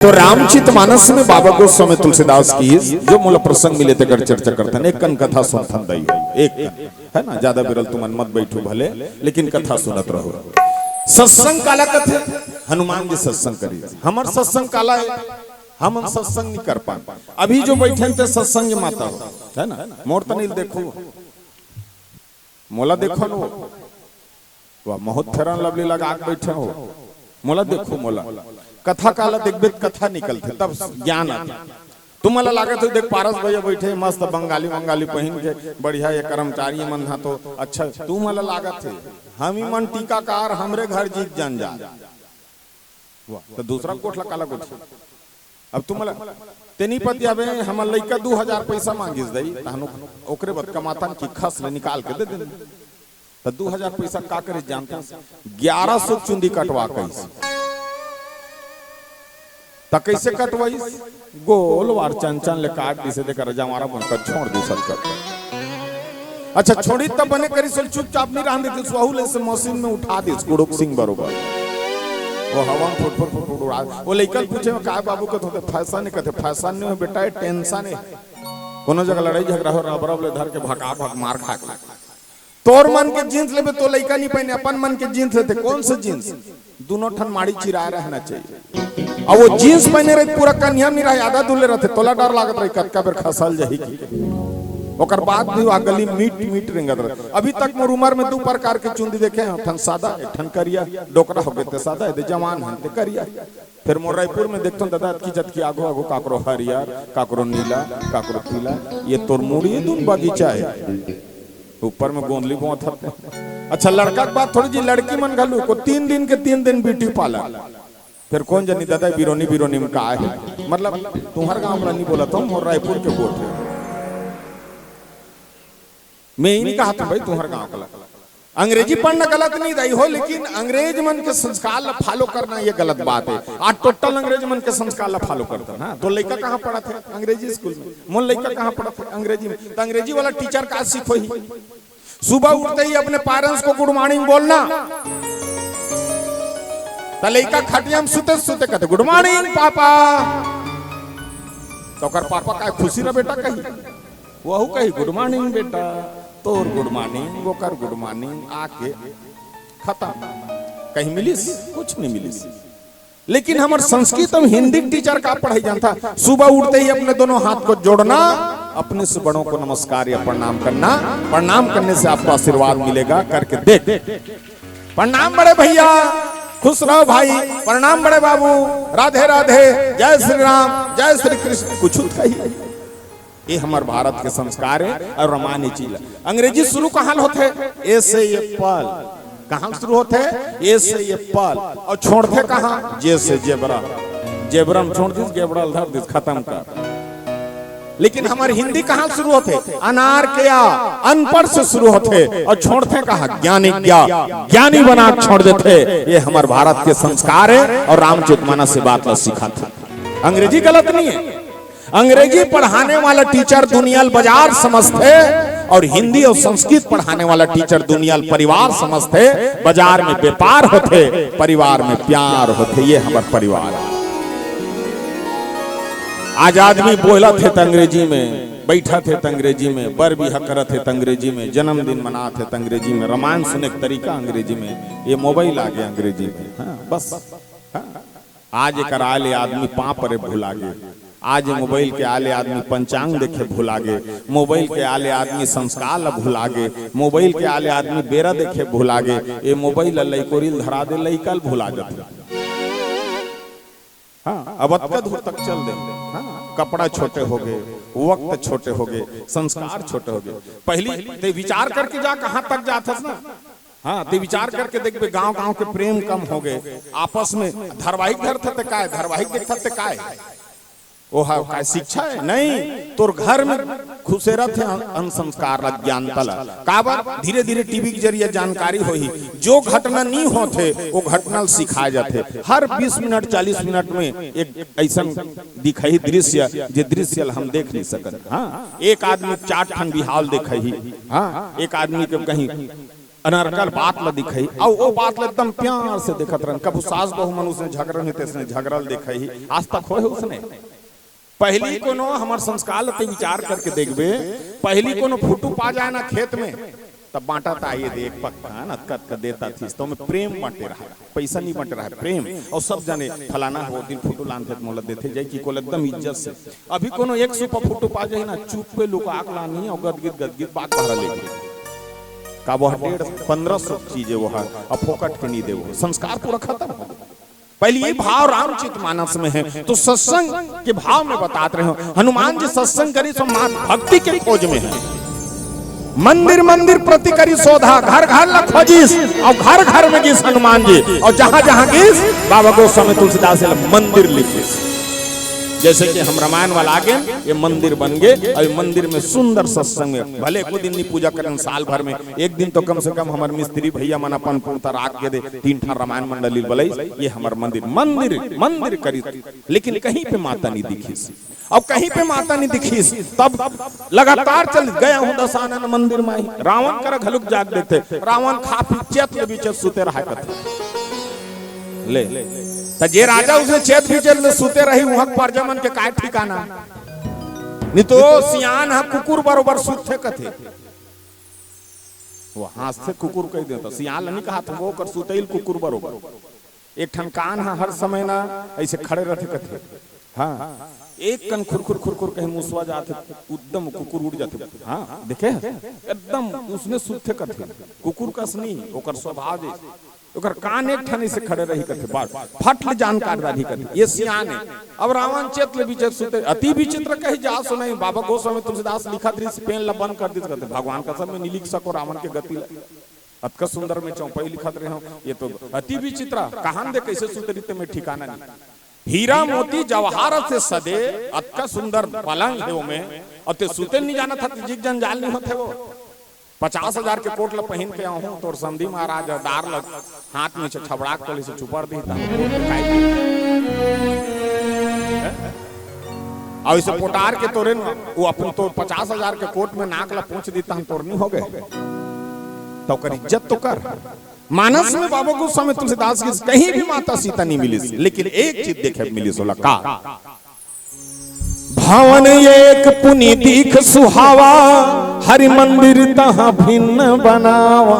तो रामचरितमानस में बाबा गोस्वामी तुलसीदास की जो मूल प्रसंग मिले थे कर चर्चा करते हैं। एक कन कथा सुनथन दई एक है ना, ज्यादा बिरल तुमन मत बैठो भले, लेकिन कथा सुनत रहो। सत्संग काला कथे हनुमान जी सत्संग करी, हमार सत्संग काला है, हम सत्संग नहीं कर पा। अभी जो बैठे थे सत्संग माता है ना, मोर तनिल देखो मोला देखो नो वह बहुत फेरन लवली लगा बैठे हो, मोला देखो मोला कथा काला देखबे कथा निकलते तब ज्ञान आता। तुम्हाला लागत हो देख पारस भैया बैठे मस्त बंगाली बंगाली पहन के बढ़िया ये कर्मचारी मन था तो अच्छा, तुम्हाला लागत है हम ही मन टीकाकार हमरे घर जीत जान जा तो दूसरा कोठला काला कोठ। अब तुम्हाला तेनी पति आवे हम लइका 2000 पैसा मांगिस दई तहनो ओकरे बद कमातन की खस ले निकाल के दे दे तो 2000 पैसा का करे जानता 1100 चुंदी कटवा कैसे त कैसे कटवाई गोल वार चंचन ले काट दिसे दे कर जमारा बनकर छोड़ दी सब कर। अच्छा छोड़ी तब बने करी सल चुपचाप नहीं रहन देती सुहुल से मशीन में उठा दी गुड़ुक सिंह बरोबर वो हवा फुट फुट फुट फुट उड़ा। वो लेकर पूछे का बाबू कहते होते फैशन नहीं कहते फैशन नहीं बेटा ये टेंशन है। कोनो जगह लड़ाई झगड़ा हो रबर ले धर के भगा भग मार खा के तोर मन के जींस लेबे तो लइका नहीं पहने अपन मन के जींस लेते कौन से जींस दोनों ठन माड़ी चिराया रहना चाहिए। और वो जींस पहने रहे पूरा कन्या नहीं रहे आधा दूल्हे रहते तोला डर लागत रही कटका बेर खसल जही ओकर बाद भी आ गली मीट मीट रेंगत रहे। अभी तक मोर उम्र में 2 प्रकार के चुंदी देखे हैं, ठन सादा एक ठन करिया डोकरा हो गए सादा है जवान है करिया। फिर मोर रायपुर में देखतो दादा की जत की आगो आगो काकरो हरियर काकरो नीला काकरो पीला ये तोर मुड़ी दून बगीचा है ऊपर में गोंदली बहुत है। अच्छा लड़का की बात थोड़ी जी लड़की मन घलू को 3 दिन के 3 दिन ब्यूटी पार्लर फिर कौन जानी दादा बिरोनी बिरोनी में का है मतलब तुम्हारे गांव में नहीं बोला था मोर रायपुर के वोट है मैं ही नहीं कहा था भाई तुम्हारे गांव का। अंग्रेजी पढ़ना गलत नहीं रही हो लेकिन अंग्रेज मन के संस्कार ला फॉलो करना ये गलत बात है। आज टोटल अंग्रेज मन के संस्कार ला फॉलो करता है। तो लड़का कहाँ पढ़ा थे अंग्रेजी स्कूल में, मोन लड़का कहाँ पढ़ा थे अंग्रेजी में। तो अंग्रेजी वाला टीचर का सीखो ही सुबह उठते ही अपने पेरेंट्स को गुड मॉर्निंग बोलना। तो लड़का खटिया में सुते सुते कहते गुड मॉर्निंग पापा तो कर पापा का खुशी ना बेटा कही वह कही गुड मॉर्निंग बेटा तोर गुड मॉर्निंग वो कर गुड मॉर्निंग आके खत्म कहीं मिलिस कुछ नहीं मिलिस। लेकिन हमारे संस्कृत में हिंदी टीचर का पढ़ाई जानता सुबह उठते ही अपने दोनों हाथ को जोड़ना अपने से बड़ों को नमस्कार या प्रणाम करना, प्रणाम करने से आपको आशीर्वाद मिलेगा करके देख। प्रणाम बड़े भैया खुश रहो भाई, प्रणाम बड़े बाबू राधे राधे जय श्री राम जय श्री कृष्ण कुछ ये हमारे भारत के संस्कार है। और रमानी चीज अंग्रेजी शुरू कहाँ होते ए से ये पल कहाँ शुरू होते ए से ये पल और छोड़ते कहाँ जे से जेबरा जेबरम छोड़ दिस गेबड़ा धर दिस खत्म कर। लेकिन हमारे हिंदी कहाँ शुरू होते अनार के या अनपढ़ से शुरू होते और छोड़ते कहाँ ज्ञानी ज्ञानी बना छोड़ देते। ये हमारे भारत के संस्कार है और रामचरितमानस से बात सीखा था। अंग्रेजी गलत नहीं है, अंग्रेजी पढ़ाने वाला टीचर दुनिया बाजार समझते और हिंदी और संस्कृत पढ़ाने वाला टीचर दुनिया परिवार समझते। बाजार में व्यापार होते परिवार में प्यार होते। ये हमारा परिवार है। आज आदमी बोला थे अंग्रेजी में, बैठा थे अंग्रेजी में, बर बिहा करत थे अंग्रेजी में, जन्मदिन मना थे अंग्रेजी में, रामायण सुने का तरीका अंग्रेजी में, ये मोबाइल आ गया अंग्रेजी में। हाँ, बस हाँ। आज एक आले आदमी पाप रे भुला गए, आज मोबाइल के आले आदमी पंचांग देखे भुला गए, मोबाइल के आले आदमी संस्कार भुला गए, मोबाइल के आले आदमी बेरा देखे भुला गए। ये मोबाइल लइकोरिल धरा दे लइकल भुला जाते। हाँ अब दूर तक चल दे। हाँ कपड़ा छोटे हो गए, वक्त छोटे हो गए, संस्कार छोटे हो गए। पहली ते विचार करके जा कहाँ तक जाता ना। हाँ ते विचार करके देखबे गांव गांव के प्रेम कम हो गए, आपस में धारावाहिक धरते का धारावाहिक देखते का ओहा का शिक्षा है नहीं तोर घर में खुशे रहते अनसंस्कार ज्ञान तला काबर धीरे धीरे टीवी के जरिए जानकारी होही। जो घटना नहीं होते वो घटना सिखाए जाते। हर 20 मिनट 40 मिनट में एक ऐसा दिखाई दृश्य जे दृश्य हम देख नहीं सकते। हाँ एक आदमी 4 ठन बिहाल देखही, हाँ एक आदमी के कहीं अनर्गल बात ल दिखाई और वो बात ल एकदम प्यार से देखत रहन। कबू सास बहु मनुष्य झगड़न होते से झगड़ल दिखाई आज तक होए उसने। पहली कोनो हमर संस्कार लते विचार करके देखबे, पहली कोनो फुटू पा जाए ना खेत में तब बांटा था ये देख पक्का न कत का देता थी तो में प्रेम बांटे रहा, पैसा नहीं बांटे रहा, प्रेम। और सब जाने फलाना हो दिन फुटू लान थे मोला देते जाए कि को एकदम इज्जत से। अभी कोनो 100 पर फुटू पा जाए ना चुप पे लुका लानी और गदगिद बात बाहर ले का वो 150-1500 चीजें वो है और फोकट के नहीं दे वो संस्कार पूरा खत्म हो। पहले ये भाव रामचित मानस में है तो सत्संग के भाव में बताते रहे। हनुमान जी सत्संग करी तो मान भक्ति के खोज में है। मंदिर मंदिर प्रति करी शोधा, घर घर ल खोजिस और घर घर में गिस हनुमान जी। और जहां जहां गिस बाबा गोस्वामी तुलसीदास मंदिर लिखिस। जैसे कि हम रामायण वाला आगे ये मंदिर बन गए और मंदिर में सुंदर सत्संग में भले को दिन नहीं पूजा करें साल भर में एक दिन तो कम से कम हमारे मिस्त्री भैया मन अपन पूर्ता राख के दे 3 ठा रामायण मंडली बोले ये हमार मंदिर मंदिर मंदिर करी। लेकिन कहीं पे माता नहीं दिखीस। अब कहीं पे माता नहीं दिखीस तब लगातार चल गया हूं दशानन मंदिर में। रावण कर घलुक जाग देते, रावण खा पी चेत बीच सुते रहा करते ले तो जे राजा उसे चेत भी चल सुते रही वहां परजमन के काय ठिकाना नहीं तो सियान है कुकुर बरोबर सुते कथे वो हाथ से कुकुर कह देता सियान नहीं कहा था वो कर सुतेल कुकुर बरोबर। एक ठन कान है हर समय ना ऐसे खड़े रहते कथे। हाँ एक कन खुरखुर खुरखुर कहीं मुसवा जाते एकदम कुकुर उड़ जाते। हाँ देखे एकदम उसने सुते कथे कुकुर कस नहीं ओकर स्वभाव ओकर कान एक ठन से खड़े रही करते बार फट जानकार रही करते ये सियान है। अब रावण चेत ले विचित्र सुते अति विचित्र कही जा सुनाई। बाबा गोस्वामी तुलसीदास लिखा दृश्य पेन ला बंद कर दी करते भगवान का सब में नहीं लिख सको रावण के गति अतका सुंदर में चौपाई लिखत रहे हो ये तो अति विचित्र कहान दे कैसे सुते रीते में ठिकाना नहीं। हीरा मोती जवाहर से सदे अतका सुंदर पलंग है वो में और ते सुते नहीं जाना था जिग जंजाल नहीं होते वो 50,000 के कोट ला पहन के आऊं तो समधी महाराज दार लग हाथ में छबड़ाक तले से चुपर दी और इसे पोटार के तोरे वो अपन तो 50,000 के कोट में नाक ला पहुंच देता हम तोर नहीं हो गए तो कर इज्जत तो कर। मानस में बाबा गोस्वामी तुलसीदास की कहीं भी माता सीता नहीं मिली लेकिन एक चीज देखे मिली सोला का भवन एक पुनि दीख सुहावा हरि मंदिर तहाँ भिन्न बनावा।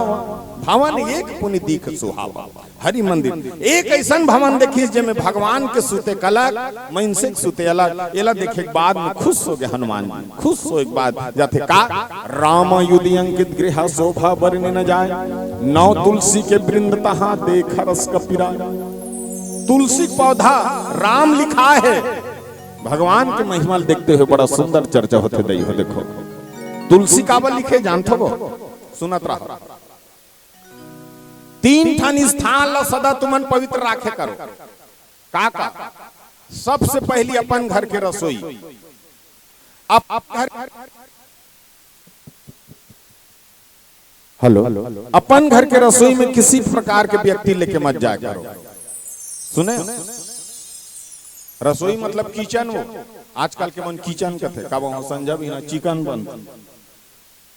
भवन एक पुनि दीख सुहावा हरि मंदिर एक ऐसा भवन देखिए जिसमें भगवान के सुते अलग मनसिक सुते अलग। एला देखे के बाद में खुश हो गए हनुमान जी खुश हो एक बाद जाते का राम युधि अंकित गृह शोभा बरने न जाए नौ तुलसी के वृंद तहाँ देख रस कपिरा। तुलसी पौधा राम लिखा है भगवान के महिमा देखते हुए बड़ा सुंदर चर्चा होते दई हो। देखो तुलसी काबल लिखे जानते हो सुनत रहा 3 ठन स्थान ला सदा तुमन पवित्र राखे करो का सबसे पहली अपन घर के रसोई हेलो अपन घर के रसोई में किसी प्रकार के व्यक्ति लेके मत जाया करो। सुने रसोई मतलब किचन वो आजकल के मन किचन के थे कब संजय भी ना चिकन बन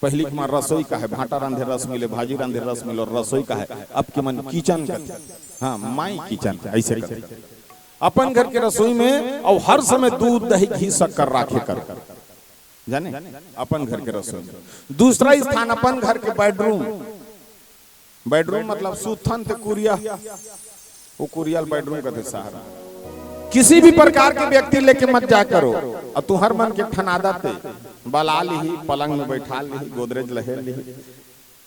पहली के मन रसोई का है भाटा रांधे रस मिले भाजी रांधे रस मिले और रसोई का है अब के मन किचन का थे। हाँ माई किचन ऐसे करते अपन घर के रसोई में और हर समय दूध दही घी शक्कर राखे कर जाने अपन घर के रसोई में। दूसरा स्थान अपन घर के बेडरूम बेडरूम मतलब सुथन थे कुरिया वो कुरियल बेडरूम का थे सहारा। किसी भी प्रकार के व्यक्ति लेके मत जा करो और तू हर मन के ठनादा पे बला ली पलंग में बैठा ली गोदरेज लहे ली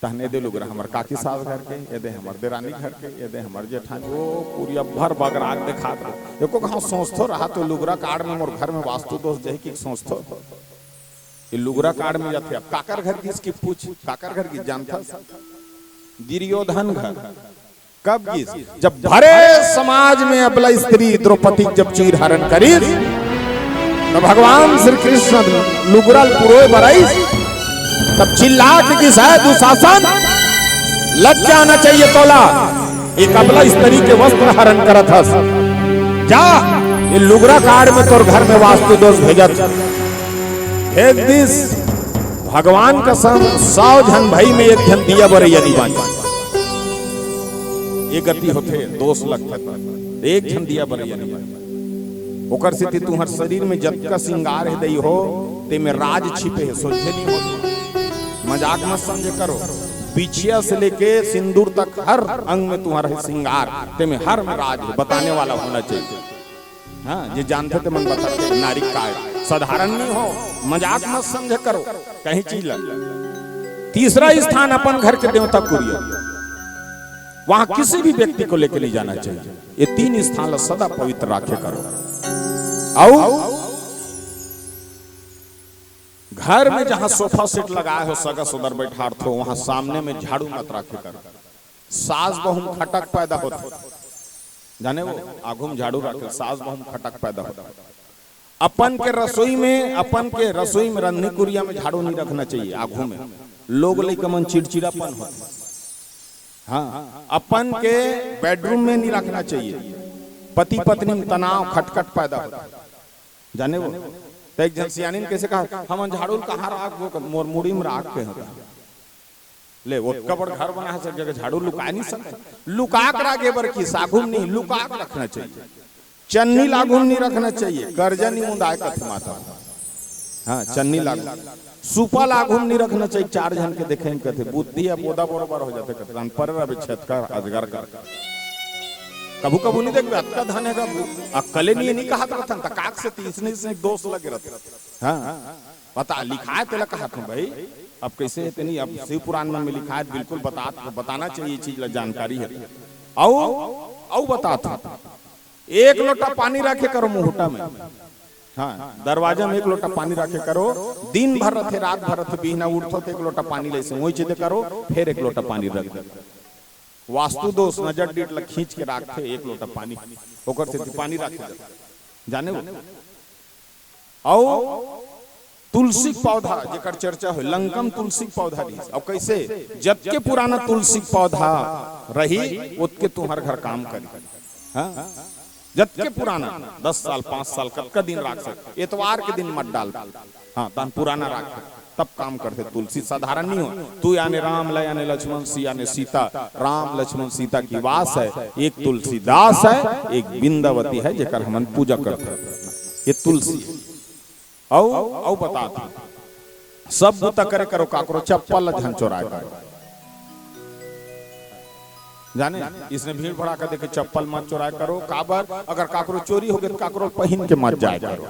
तहने दे लोग हमार काकी सास घर के ये दे हमार देरानी घर के ये दे हमार जेठानी वो पूरी भर बगराग दिखा एको कहां सोचतो रहा तो लुगरा कार्ड में मोर घर में वास्तु दोष जही की सोचतो ये लुगरा कार्ड में जाते अब काकर घर की इसकी पूछ काकर घर की जानता दुर्योधन घर कब की जब भरे समाज में अबला स्त्री द्रौपदी जब चीर हरण करी तो भगवान श्री कृष्ण लुगरल पुरोय बराई तब चिल्ला के शायद दुशासन लग जाना चाहिए तोला एक अबला स्त्री के वस्त्र हरण करत हस जा ये लुगरा कार्ड में तोर घर में वास्तु दोष भेजत भेज दिस भगवान कसम 100 जन भाई में एक जन दिया बरे यानी बानी ये गति होते दोष लगता एक जन दिया बरे यानी बानी ओकर से तुम्हार शरीर में जब का श्रृंगार है दई हो ते में राज छिपे है सोचे नहीं हो मजाक मत समझे करो बिछिया से लेके सिंदूर तक हर अंग में तुम्हारा श्रृंगार ते में हर में राज है बताने वाला होना चाहिए। हाँ ये जानते थे मन बताते नारी का साधारण नहीं हो मजाक मत समझे करो कहीं चीज लग। तीसरा स्थान अपन घर के देवता कुरिया वहां किसी भी व्यक्ति को लेकर नहीं जाना चाहिए। ये 3 स्थान सदा पवित्र रखे करो। आओ घर में जहां सोफा सेट लगाए हो सगा सुदर बैठा हो वहां सामने में झाड़ू मत रखे करो। सास बहुम खटक पैदा होता जाने वो आगुम झाड़ू रखे सास बहुम खटक पैदा होता। अपन के रसोई में रंधनी कुरिया में झाड़ू नहीं रखना चाहिए। आगू में लोग लेकर मन चिड़चिड़ापन होता। हाँ अपन के बेडरूम में नहीं रखना चाहिए। पति पत्नी में तनाव खटखट पैदा होता जाने वो तो एक जन सियानी ने कैसे कहा हम झाड़ू कहाँ राख वो मोर मुड़ी में राख के होता ले वो कबर घर बना है सब जगह झाड़ू लुका नहीं सकता लुका कर आगे बर की सागुम नहीं लुका कर रखना चाहिए। चन्नी लागू नहीं रखना चाहिए कर्जा नहीं मुंदाए कथ माता। हाँ चन्नी लागू सुपा लागू नहीं रखना चाहिए। 4 जन के देखे कहते बुद्धि या पौधा बराबर हो जाते कहते पर छेदकर अजगर कर कबू कबू नहीं देख अतका धन है अक्कले नहीं कहा था काक से तीसरे से दोस्त लगे रहते। हाँ बता लिखा है तेला कहा तुम भाई अब कैसे है नहीं अब शिव पुराण में लिखा है बिल्कुल बताना चाहिए चीज जानकारी है। आओ बता था 1 लोटा पानी रखे करो मुहूर्ता में। हाँ दरवाजा में 1 लोटा पानी रखे करो दिन भर रथे रात भर रथे बिना उठो तो 1 लोटा पानी ले वही चीज करो फिर 1 लोटा पानी रख दे। वास्तु दोष नजर डीट लग खींच के रखे 1 लोटा पानी होकर से पानी रखे जाने वो। आओ तुलसी पौधा जेकर चर्चा हो लंकम तुलसी पौधा रही और कैसे जब के पुराना तुलसी पौधा रही उतके तुम्हार घर काम करी। हाँ जब के पुराना 10 साल 5 साल कब का दिन रख सकते एतवार के दिन मत डाल। हाँ तन पुराना रख तब काम करते। तुलसी साधारण नहीं हो तू यानी राम ल यानी लक्ष्मण सी यानी सीता राम लक्ष्मण सीता की वास है। एक तुलसीदास है एक बिंदावती है जेकर हमन पूजा करते ये तुलसी। औ बता सब बुता करे करो काकरो चप्पल धन चोराए करो जाने इसने भीड़ भड़ा कर देखे चप्पल मत चोराए करो। काबर अगर काकरो चोरी हो गए तो काकरो पहन के मत जाए करो।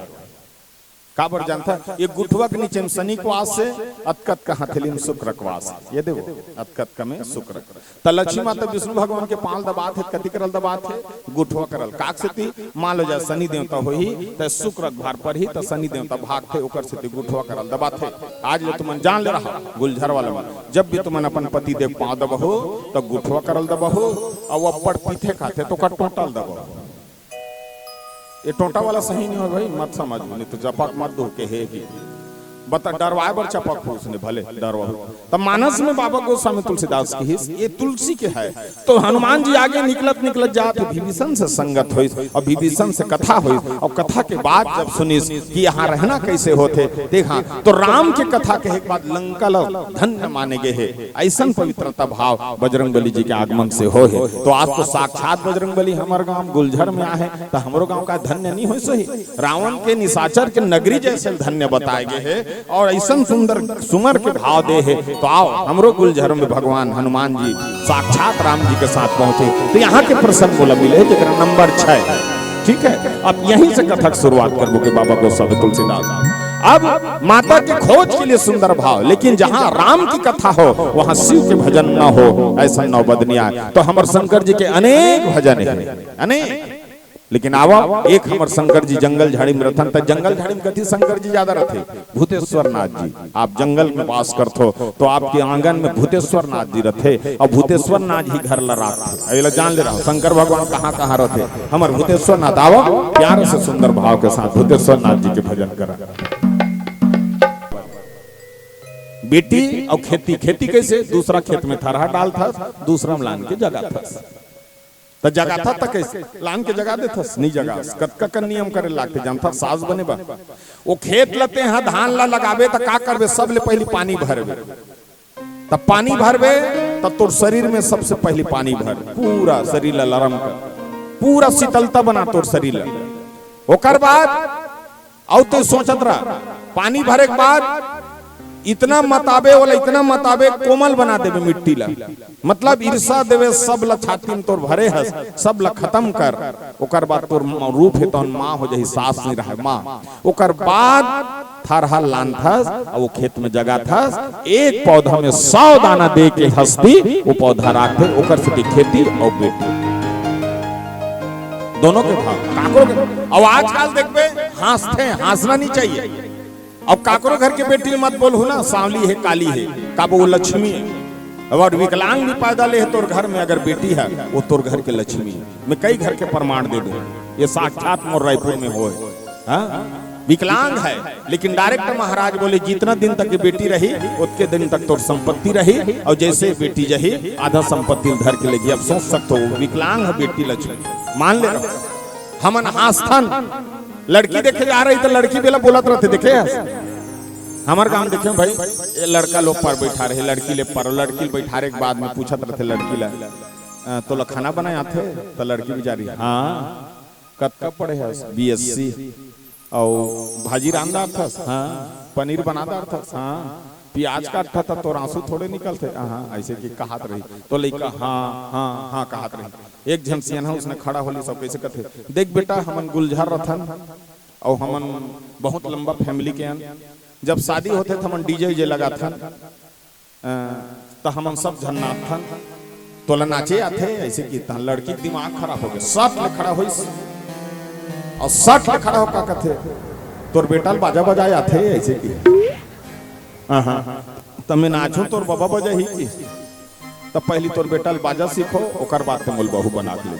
काबर जानता ये गुठवा के नीचे में शनि को वास से अतकत का हथेली में शुक्र का वास ये देखो अतकत का में शुक्र त लक्ष्मी माता विष्णु भगवान के पाल दबात है कति करल दबात है गुठवा करल काक से ती मान लो जा शनि देवता हो ही त शुक्र भार पर ही त शनि देवता भाग थे ओकर से ती गुठवा करल दबात है। आज ले तुमन जान ले रहा गुलझर वाला में जब भी तुमन अपन पति देव पांव दबहो तो गुठवा करल दबहो और अप्पड़ पीठे खाते तो कट टोटल दबहो। ये टोटा वाला सही नहीं हो भाई मत समझ नहीं तो जपक मत दो के है कि बता डरवाए बर चपक हो उसने भले डरवा तब मानस में बाबा गोस्वामी तुलसीदास की हिस्स ये तुलसी के है। तो हनुमान जी आगे निकलत जाते विभीषण से संगत हुई और विभीषण से कथा हुई और कथा के बाद जब सुनिस कि यहाँ रहना कैसे होते देखा तो राम के कथा के एक बाद लंका धन्य माने गए है। ऐसा पवित्रता भाव बजरंगबली जी के आगमन से हो है। तो आज तो साक्षात बजरंगबली हमारे गाँव गुलझर में आए तो हमारे गाँव का धन्य नहीं हो सही रावण के निशाचर के नगरी जैसे धन्य बताए गए है और ऐसा सुंदर सुमर के भाव दे है। तो आओ हमरो गुलझर में भगवान हनुमान जी साक्षात राम जी के साथ पहुंचे तो यहाँ के प्रसंग बोला मिले जरा नंबर 6 ठीक है। अब यहीं से कथा शुरुआत करबो के बाबा गोस्वामी तुलसीदास। अब माता के खोज के लिए सुंदर भाव लेकिन जहाँ राम की कथा हो वहाँ शिव के भजन न हो ऐसा नौबदनिया। तो हमारे शंकर जी के अनेक भजन है अनेक लेकिन आवा एक हमर शंकर जी जंगल झाड़ी में रथन त जंगल झाड़ी में कथी शंकर जी ज्यादा रहते भूतेश्वर नाथ जी। आप जंगल में वास करते हो तो आपके आंगन में भूतेश्वर नाथ जी रहते और भूतेश्वर नाथ ही घर लड़ाते अगला जान ले रहा हूँ शंकर भगवान कहाँ रहते हमर भूतेश्वर नाथ। आवा प्यार से सुंदर भाव के साथ भूतेश्वर नाथ जी के भजन करा। बेटी और खेती कैसे दूसरा खेत में थरहा डाल था दूसरा मलान के जगह था तो जगह था तक लान के जगह दे था नहीं जगह कतका का नियम करे लागते जानता सास बने बा वो खेत लते हैं धान ला लगावे तो का करबे सबले पहले पानी भरबे तब पानी भरबे तब तोर शरीर में सबसे पहले पानी भर पूरा शरीर ला लरम कर पूरा शीतलता बना तोर शरीर ला ओकर बाद औ तो सोचत रहा पानी भरे के बाद इतना मताबे वाला इतना मताबे कोमल बना देवे मिट्टी ला मतलब ईर्षा देवे सब ला छाती में तोर भरे हस सब ला खत्म कर ओकर बाद तोर रूप है तो माँ हो जाही सास नहीं रहे माँ ओकर बाद थरहा लान थस और वो खेत में जगह थस एक पौधा में 100 दाना दे के हंसती वो पौधा राख दे ओकर से खेती और बेटी दोनों के भाव काकरो के और आजकल देखबे हंसते हंसना नहीं चाहिए अब काकरो घर के बेटी मत बोलू ना सांवली है काली है का वो लक्ष्मी है और विकलांग भी पैदा ले है तोर घर में अगर बेटी है वो तोर घर के लक्ष्मी है मैं कई घर के प्रमाण दे दूं ये साक्षात मोर रायपुर में हो विकलांग है लेकिन डायरेक्ट महाराज बोले जितना दिन तक ये बेटी रही उतने दिन तक तोर संपत्ति रही और जैसे बेटी जही आधा संपत्ति धर के लेगी अब सोच सकते हो विकलांग है बेटी लक्ष्मी मान ले हमन आस्थान लड़की देखे जा रही तो लड़की बेला बोलत रहते देखे हमारे गांव देखे भाई ये लड़का लोग पर बैठा रहे लड़की ले पर लड़की बैठा के बाद में पूछत रहते लड़की ला तो खाना बनाए आते तो लड़की भी जा रही है हाँ कब पढ़े है BSc और भाजी रामदार था हाँ पनीर बनादार था हाँ प्याज काटता था तो आंसू थोड़े निकलते हाँ ऐसे की कहात रही तो लड़का हाँ हाँ हाँ कहात रही एक झमसियन उसने खड़ा होली सब कैसे कहते देख बेटा हमन गुलझर रथन और हमन बहुत लंबा फैमिली के जब शादी होते थे हमन DJ लगा था तो हमन सब झन्नाथ था तो नाचे आते ऐसे की लड़की दिमाग खराब हो गया सट ले खड़ा हुई और सट ले खड़ा होकर कहते तोर बेटा बाजा बजाए आते ऐसे की तो मैं नाचू तोर बाबा बजा ही की तब पहली तोर बेटा बाजा सीखो ओकर बाद ते मोल बहू बना के ले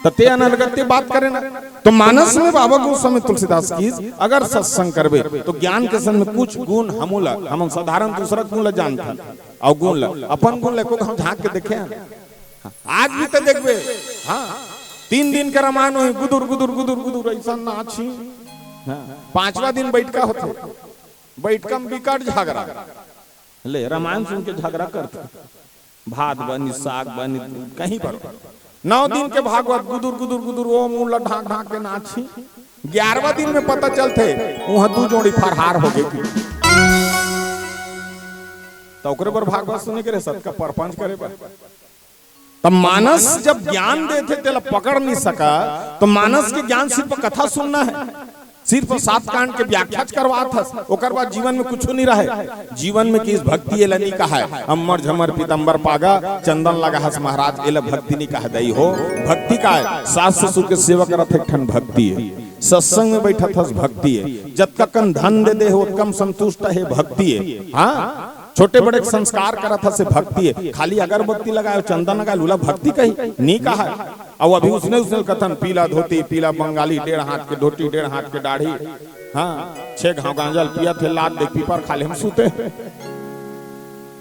तते अनलगते बात करे ना तो मानस में बाबा गोस्वामी तुलसीदास की अगर सत्संग करबे तो ज्ञान के संग में कुछ गुण हमूला हम साधारण दूसरा गुण ला जानता और गुण ला अपन गुण लेको हम झांक के देखे आज भी तो देखबे हां 3 दिन के रामायण होई गुदुर गुदुर गुदुर गुदुर ऐसा नाची 5वां दिन बैठका होते बैठकम बिकट झगड़ा ले रामायण सुन के झगड़ा करते भात बनी साग बनी कहीं पर 9 दिन के भागवत गुदुर गुदुर गुदुर ओ मुंह ढाक ढाक के नाची 11वां दिन में पता चलते वहां 2 जोड़ी फरहार हो गई तो ओकरे पर भागवत सुने के रे सबका परपंच करे पर तब मानस जब ज्ञान देते तेला पकड़ नहीं सका तो मानस के ज्ञान सिर्फ कथा सुनना है सिर्फ 7 कांड के व्याख्या करवा था ओकर बाद जीवन में कुछ नहीं रहे जीवन में किस भक्ति एला नहीं कहा है अमर झमर पीतंबर पागा चंदन लगा हस महाराज एला भक्ति नहीं कहा दई हो भक्ति का है सास ससुर के सेवा करत है ठन भक्ति है सत्संग में बैठा था भक्ति है जब तक धन दे दे हो कम संतुष्ट है भक्ति है हाँ छोटे बड़े संस्कार करा था से भक्ति है खाली अगरबत्ती लगाए चंदन लगाए लूला भक्ति कही नहीं कहा है और अभी उसने कथन पीला धोती पीला बंगाली 1.5 हाथ के धोती 1.5 हाथ के दाढ़ी हाँ 6 घाव गांजल पिया थे लात देख पीपर खाले हम सूते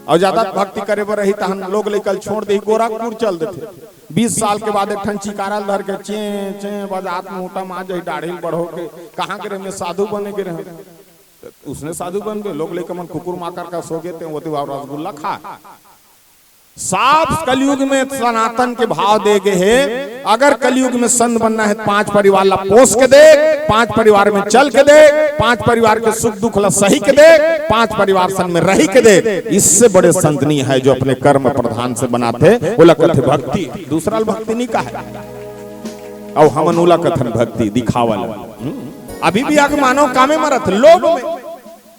और ज्यादा भक्ति करे पर रही हम लोग लेकर छोड़ दे गोरखपुर चल देते 20 साल के बाद एक ठन चिकारा धर के चे चे बजात मोटा माँ जाई दाढ़ी बढ़ो के कहाँ के में साधु बने के रहे उसने साधु बन गए लोग लेकर मन कुकुर माकर का सो गए थे वो तो रसगुल्ला खा साफ कलयुग में सनातन के भाव दे गए हैं अगर कलयुग में संत बनना है 5 परिवार ला पोस के दे 5 परिवार में चल के दे 5 परिवार के सुख दुख ला सही के दे 5 परिवार संग में रही के दे इससे बड़े संत नहीं है जो अपने कर्म प्रधान से बनाते बोला कथे भक्ति दूसरा भक्ति नहीं कहा और हमन उला कथन भक्ति दिखावा अभी भी आगे मानव कामे मरत लोभ में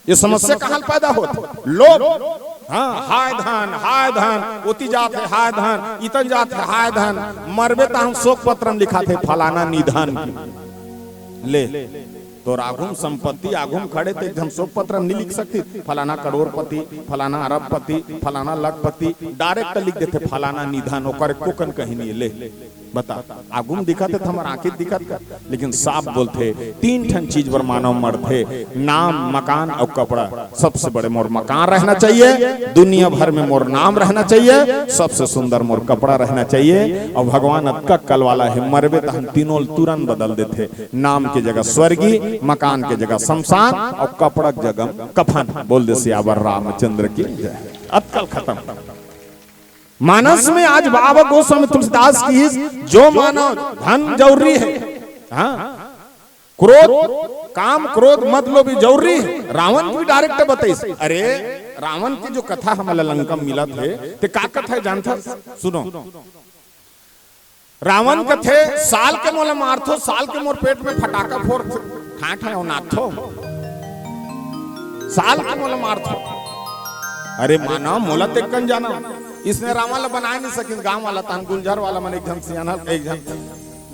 ये समस्या कहां पैदा होती लोभ हाँ हाय धान उती जात है हाय धान इतन जात है हाय धान मरबे तो हम शोक पत्रम लिखा थे फलाना निधन ले तो आगुम संपत्ति आगुम खड़े थे एकदम शोक पत्र नहीं लिख सकती, फलाना करोड़पति, फलाना अरबपति, फलाना लखपति, डायरेक्ट लिख देते फलाना निधन होकर कोकन कहीं नहीं ले। बता आगुम दिखाते थे हमारा आंखें दिखाते, लेकिन साफ बोलते 3 ठन चीज पर मानव मरते, नाम, मकान और कपड़ा। सबसे बड़े मोर मकान रहना चाहिए, दुनिया भर में मोर नाम रहना चाहिए, सबसे सुंदर मोर कपड़ा रहना चाहिए। और भगवान अतका कल वाला है, मरबे तो हम तीनों तुरंत बदल देते, नाम की जगह स्वर्गी, मकान की जगह शमशान और कपड़ा की जगह कफन। बोल दे सियावर रामचंद्र की जय। अतकल खत्म। मानस में आज बाबा गोस्वामी तुलसीदास की जो मानव धन जरूरी है, हाँ, क्रोध, काम, क्रोध, मत लोभी जरूरी है। रावण की डायरेक्ट बताई। अरे रावण की जो कथा हमारे लंका मिला थे ते का कथा है जानता? सुनो, रावण कथे साल के मोला मारथो, साल के मोर पेट में फटाका फोड़ ठाठ है नाथो, साल के मोला मारथो। अरे माना मोला तेकन जाना, इसने रावण ला बना नहीं सके। गांव वाला तान गुलजार वाला मन एक जन सियाना, एक जन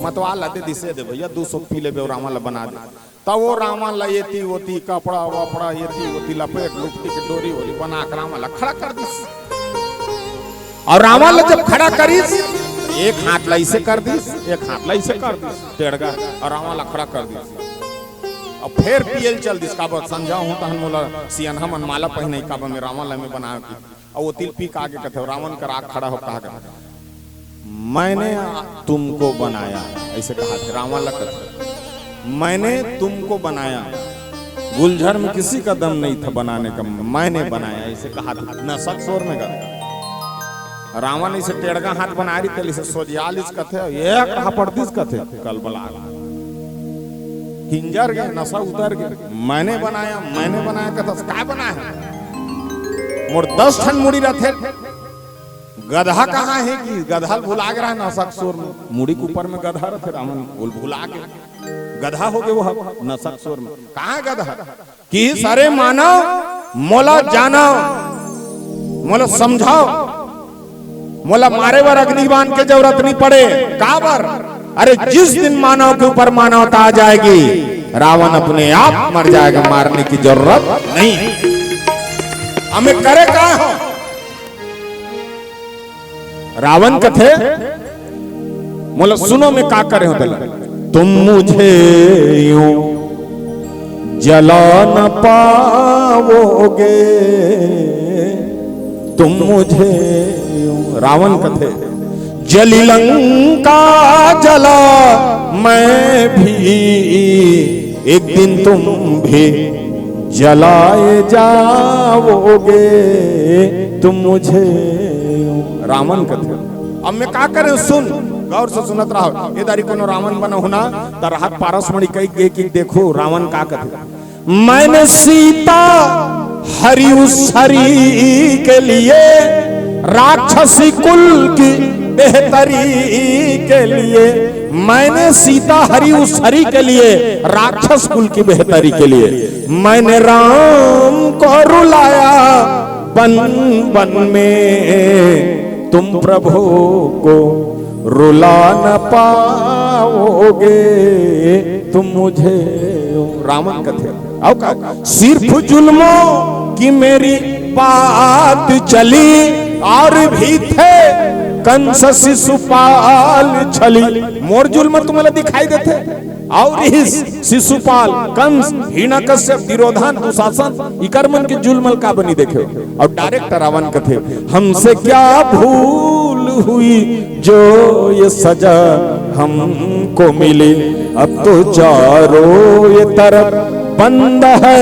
मतवाला दे दिसे दे भैया 200 पीले बे रावण ला बना दे। तब वो रावण ला येती होती कपड़ा वपड़ा येती होती लपेट लुपटी के डोरी होली बना के रावण ला खड़ा कर दिस। और रावण ला जब खड़ा करीस, एक हाथ ला इसे कर दिस, एक हाथ ला इसे कर दिस टेढ़गा, और रावण ला खड़ा कर दिस। और फिर पीएल चल दिस काबा समझा हूं तहन मोला सियाना मन माला पहने काबा में रावण ला में बना के। और वो तिल पी आगे कहते रावण का राग खड़ा हो कहा मैंने तुमको बनाया, ऐसे कहा था रावण ला कहते मैंने तुमको बनाया, गुलझर में किसी का दम नहीं था बनाने का, मैंने बनाया, ऐसे कहा था। न शोर में गा रावण इसे टेढ़गा हाथ बना रही थी, इसे सोजियाल इस कथे एक हापड़दिस कथे कल बला हिंजर गए, नशा उतर गए। मैंने बनाया कहता क्या बनाया? मोर 10 ठन मुड़ी रथे, गधा कहाँ है कि गधा भुला गया ना शोर में, मुड़ी के ऊपर में गधा रथे, रावण भुला के गधा हो गए वो नशक शोर में। कहाँ गधा कि सारे मानव मोला जानो, मोला समझाओ, मोला मारे बर अग्निबाण के जरूरत नहीं पड़े। काबर? अरे जिस दिन मानव के ऊपर मानवता आ जाएगी, रावण अपने आप मर जाएगा, मारने की जरूरत नहीं। हमें करे क्या हो? रावण कथे मोला सुनो में का करे हो दला, तुम मुझे यूं जला न पाओगे, तुम मुझे यूं। रावण कथे जली लंका जला मैं भी, एक दिन तुम भी जलाए जाओगे, तुम मुझे यूं। रावण कथे अब मैं का करे सुन, गौर से सुनत रहो। ये दारी कोनो रावण बना होना तो राहत पारसमणि कई के कि देखो रावण का कथे। मैंने सीता हरि उस हरि के लिए, राक्षसी कुल की बेहतरी के लिए, मैंने सीता हरि उस हरि के लिए, राक्षस कुल की बेहतरी के लिए, मैंने राम को रुलाया बन बन में, तुम प्रभु को रुला न पाओगे, तुम मुझे। रावण कथे अब का सिर्फ जुल्मों की मेरी बात चली, और भी थे कंस शिशुपाल छली। मोर जुल्म तुम्हें दिखाई देते, और शिशुपाल, कंस, हिरण्यकश्यप, दुर्योधन, दुशासन, इकर मन के जुल्म का बनी देखे। और डायरेक्ट रावण कथे हमसे क्या भूल हुई जो ये सजा हमको मिली, अब तो चारों ये तरफ बंद है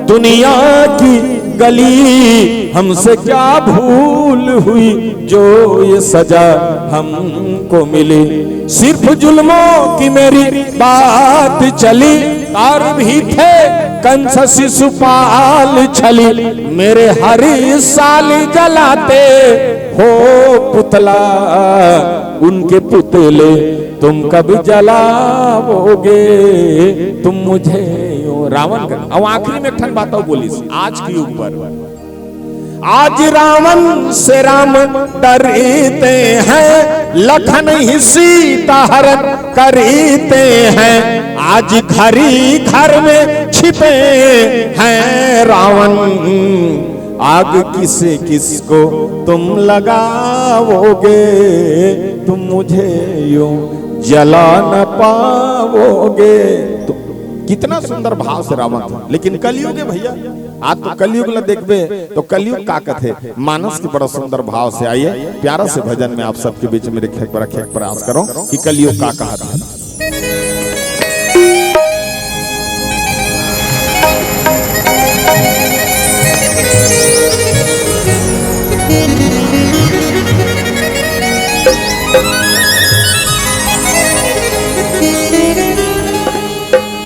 दुनिया की गली, हमसे क्या भूल हुई जो ये सजा हमको मिली। सिर्फ जुल्मों की मेरी बात चली, और भी थे कंस शिशुपाल छली, मेरे हर साल जलाते हो पुतला, उनके पुतले तुम कब जलाओगे, तुम मुझे। रावण का अब आखिरी में एक ठन बात बोली आज के युग पर, आज रावण से राम डरते हैं, लखन ही सीता हरण करते हैं। आज घरी घर में छिपे हैं रावण, आग किसे किसको तुम लगाओगे, तुम मुझे यूं जला न पाओगे। तो कितना सुंदर भाव से रावण था। लेकिन कलयुग है भैया, आज तो कलयुग ला देखबे तो कलयुग का कथे मानस के बड़ा सुंदर भाव से आइए प्यारा से भजन में आप सबके बीच में रखे प्रयास करो कि कलयुग का कहा था।